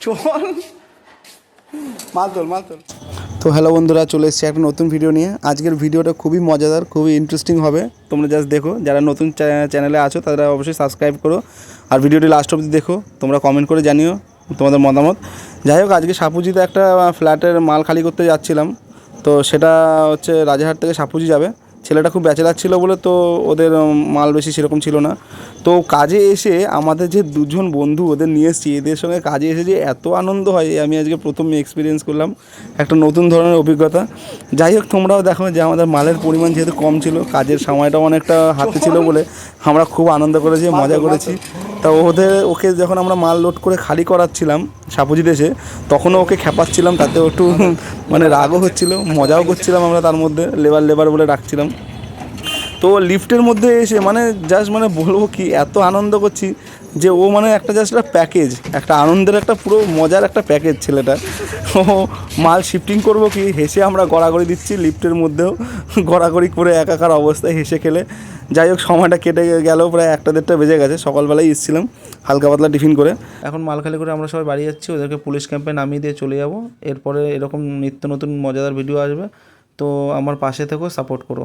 চল মাল তোল। তো হ্যালো বন্ধুরা, চলে এসেছি একটা নতুন ভিডিও নিয়ে। আজকের ভিডিওটা খুবই মজাদার, খুবই ইন্টারেস্টিং হবে। তোমরা জাস্ট দেখো, যারা নতুন চ্যানেলে আছো তারা অবশ্যই সাবস্ক্রাইব করো, আর ভিডিওটি লাস্ট অবধি দেখো। তোমরা কমেন্ট করে জানিও তোমাদের মতামত। যাই হোক, আজকে সাপুজিতে একটা ফ্ল্যাটের মাল খালি করতে যাচ্ছিলাম। তো সেটা হচ্ছে রাজারহাট থেকে সাপুজি যাবে। ছেলেটা খুব ব্যাচেলার ছিল বলে তো ওদের মাল বেশি সেরকম ছিল না। তো কাজে এসে আমাদের যে দুজন বন্ধু ওদের নিয়ে এসেছি, এদের সঙ্গে কাজে এসে যে এত আনন্দ হয় আমি আজকে প্রথম এক্সপিরিয়েন্স করলাম, একটা নতুন ধরনের অভিজ্ঞতা। যাই হোক, তোমরাও দেখো যে আমাদের মালের পরিমাণ যেহেতু কম ছিল, কাজের সময়টাও অনেকটা হাতে ছিল বলে আমরা খুব আনন্দ করেছি, মজা করেছি। তা ওকে যখন আমরা মাল লোড করে খালি করাচ্ছিলাম সাপুজি দেশে, তখনও ওকে খেপাচ্ছিলাম, তাতেও একটু মানে রাগও হচ্ছিল, মজাও করছিলাম আমরা, তার মধ্যে লেবার বলে ডাকছিলাম। তো লিফটের মধ্যে এসে মানে জাস্ট মানে বলবো কি এত আনন্দ করছি যে ও মানে একটা জাস্ট একটা প্যাকেজ, একটা আনন্দের একটা পুরো মজার একটা প্যাকেজ ছেলেটা। ও মাল শিফটিং করবো কি হেসে আমরা গড়াগড়ি দিচ্ছি লিফটের মধ্যেও, গড়াগড়ি করে একাকার অবস্থায় হেসে খেলে। যাই হোক, সময়টা কেটে গেলেও প্রায় 1-1:30 বেজে গেছে। সকালবেলায় এসেছিলাম হালকা পাতলা টিফিন করে। এখন মাল খালি করে আমরা সবাই বাড়ি যাচ্ছি, ওদেরকে পুলিশ ক্যাম্পে নামিয়ে দিয়ে চলে যাব। এরপরে এরকম নিত্য নতুন মজাদার ভিডিও আসবে, তো আমার পাশে থেকেও সাপোর্ট করো।